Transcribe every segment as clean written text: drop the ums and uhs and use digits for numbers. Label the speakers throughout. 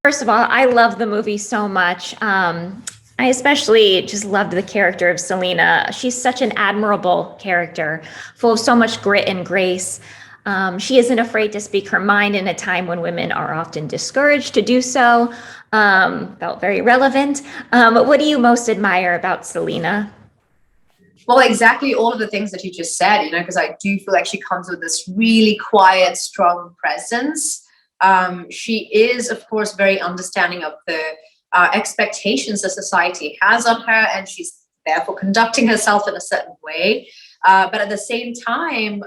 Speaker 1: First of all, I love the movie so much. I especially just loved the character of Selena. She's such an admirable character, full of so much grit and grace. She isn't afraid to speak her mind in a time when women are often discouraged to do so. Felt very relevant. What do you most admire about Selena?
Speaker 2: Well, exactly all of the things that you just said, because I do feel like she comes with this really quiet, strong presence. She is, of course, very understanding of the expectations that society has on her, and she's therefore conducting herself in a certain way. But at the same time,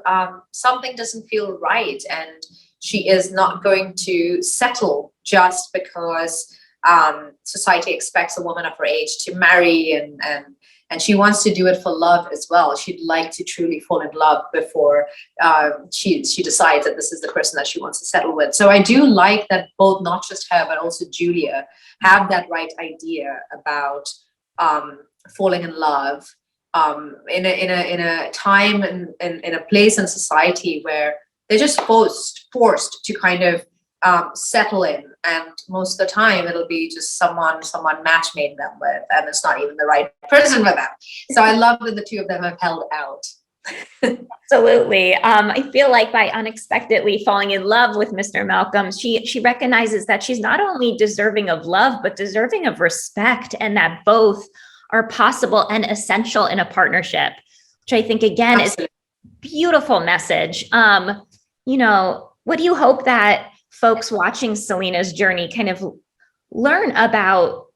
Speaker 2: something doesn't feel right, and she is not going to settle just because society expects a woman of her age to marry, and she wants to do it for love as well. She'd like to truly fall in love before she decides that this is the person that she wants to settle with. So I do like that both, not just her but also Julia, have that right idea about falling in love in a time and in a place in society where they're just forced to kind of settle in, and most of the time it'll be just someone match made them with, and it's not even the right person for them. So I love that the two of them have held out.
Speaker 1: Absolutely. I feel like by unexpectedly falling in love with Mr. Malcolm, she recognizes that she's not only deserving of love, but deserving of respect, and that both are possible and essential in a partnership, which I think again Absolutely. Is a beautiful message. What do you hope that folks watching Selena's journey kind of learn about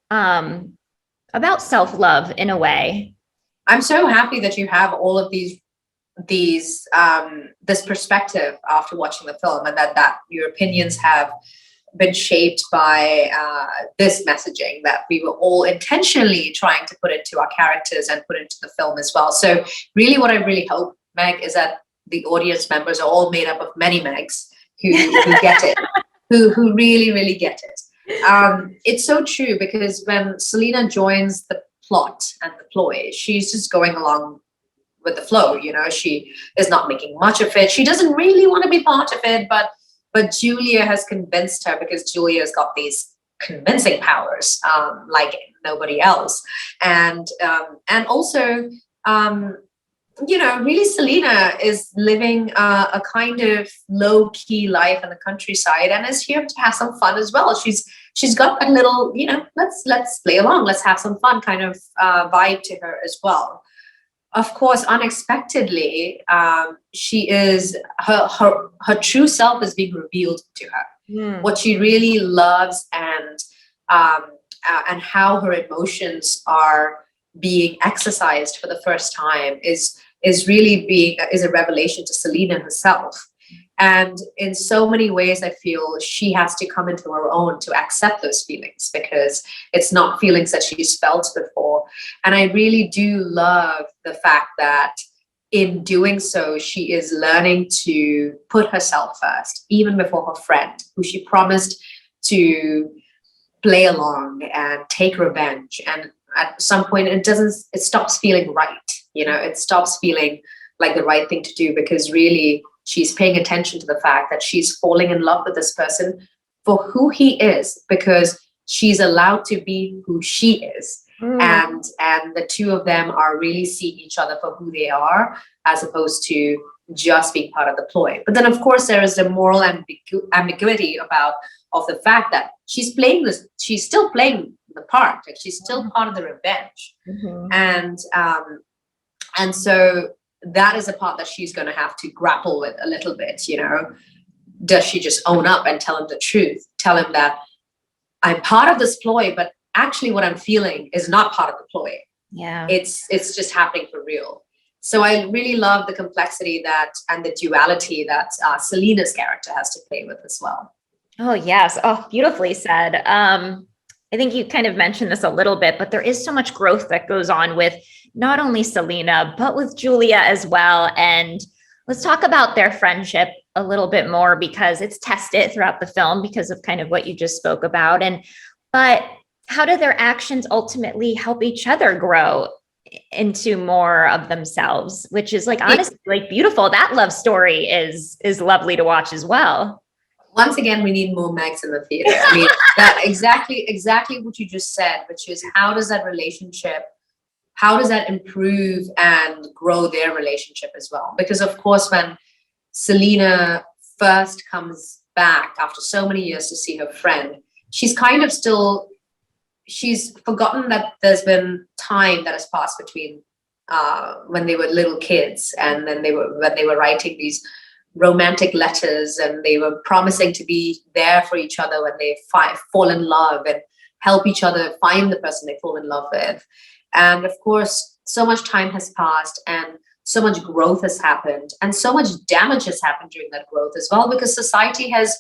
Speaker 1: self-love in a way?
Speaker 2: I'm so happy that you have all of this perspective after watching the film, and that your opinions have been shaped by this messaging that we were all intentionally trying to put into our characters and put into the film as well. So really what I really hope, Meg, is that the audience members are all made up of many Megs who get it, who really, really get it. It's so true, because when Selena joins the plot and the ploy, she's just going along with the flow. She is not making much of it. She doesn't really want to be part of it, but Julia has convinced her, because Julia's got these convincing powers, like nobody else. And also, really Selena is living a kind of low-key life in the countryside, and is here to have some fun as well. She's got that little, let's play along, let's have some fun kind of vibe to her as well. Of course, unexpectedly, she is her true self is being revealed to her. What she really loves, and how her emotions are being exercised for the first time is a revelation to Selena herself. And in so many ways, I feel she has to come into her own to accept those feelings, because it's not feelings that she's felt before. And I really do love the fact that in doing so, she is learning to put herself first, even before her friend, who she promised to play along and take revenge. And at some point, it stops feeling right. It stops feeling like the right thing to do, because really she's paying attention to the fact that she's falling in love with this person for who he is, because she's allowed to be who she is. And the two of them are really seeing each other for who they are, as opposed to just being part of the ploy. But then, of course, there is the moral ambiguity of the fact that she's still playing the part, like she's still part of the revenge. And so that is a part that she's going to have to grapple with a little bit. Does she just own up and tell him the truth, tell him that I'm part of this ploy, but actually what I'm feeling is not part of the ploy? It's just happening for real. So I really love the complexity and the duality that Selena's character has to play with as well.
Speaker 1: Oh, yes. Oh, beautifully said. I think you kind of mentioned this a little bit, but there is so much growth that goes on with not only Selena, but with Julia as well. And let's talk about their friendship a little bit more, because it's tested throughout the film because of kind of what you just spoke about. But how do their actions ultimately help each other grow into more of themselves, which is like, honestly, like beautiful. That love story is lovely to watch as well.
Speaker 2: once again, we need more Megs in the theater. I mean, that exactly what you just said, which is how does that relationship, how does that improve and grow their relationship as well? Because of course, when Selena first comes back after so many years to see her friend, she's kind of still, she's forgotten that there's been time that has passed between when they were little kids, and then when they were writing these romantic letters, and they were promising to be there for each other when they fall in love and help each other find the person they fall in love with. And of course, so much time has passed, and so much growth has happened, and so much damage has happened during that growth as well, because society has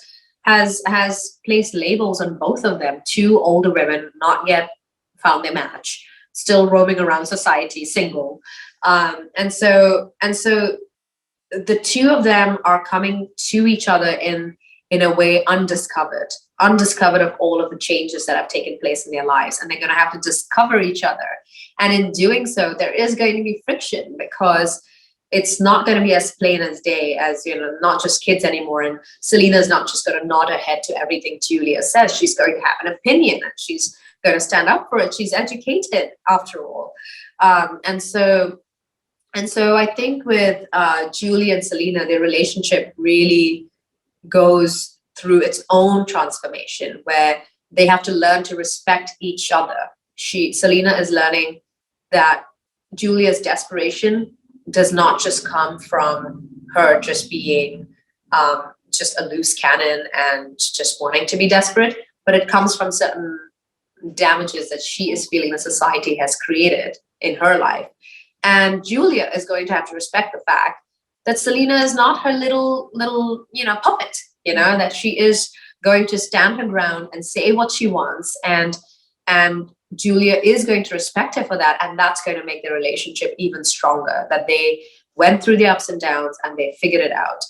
Speaker 2: placed labels on both of them. Two older women, not yet found their match, still roaming around society, single, and so the two of them are coming to each other in a way undiscovered of all of the changes that have taken place in their lives, and they're going to have to discover each other. And in doing so, there is going to be friction, because it's not going to be as plain as day, as, you know, not just kids anymore. And Selena's not just going to nod her head to everything Julia says. She's going to have an opinion, and she's going to stand up for it. She's educated, after all. And so I think with Julie and Selena, their relationship really goes through its own transformation, where they have to learn to respect each other. Selena is learning that Julia's desperation does not just come from her just being just a loose cannon and just wanting to be desperate, but it comes from certain damages that she is feeling that society has created in her life. And Julia is going to have to respect the fact that Selena is not her little, puppet, that she is going to stand her ground and say what she wants. And Julia is going to respect her for that. And that's going to make the relationship even stronger, that they went through the ups and downs and they figured it out.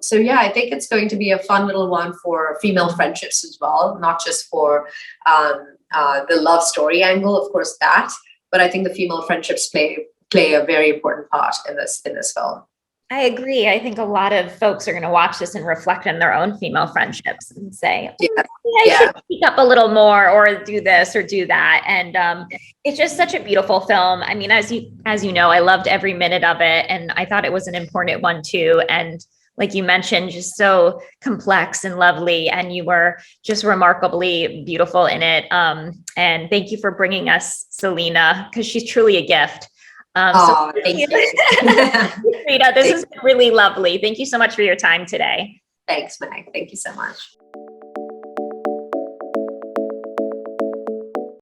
Speaker 2: So yeah, I think it's going to be a fun little one for female friendships as well, not just for the love story angle, of course, but I think the female friendships play a very important part in this film.
Speaker 1: I agree. I think a lot of folks are going to watch this and reflect on their own female friendships and say, I should speak up a little more, or do this or do that. And it's just such a beautiful film. I mean, as you know, I loved every minute of it, and I thought it was an important one too. And like you mentioned, just so complex and lovely, and you were just remarkably beautiful in it. And thank you for bringing us Selena, because she's truly a gift.
Speaker 2: Thank you.
Speaker 1: Freida, this has been really lovely. Thank you so much for your time today.
Speaker 2: Thanks, Meg. Thank you so much.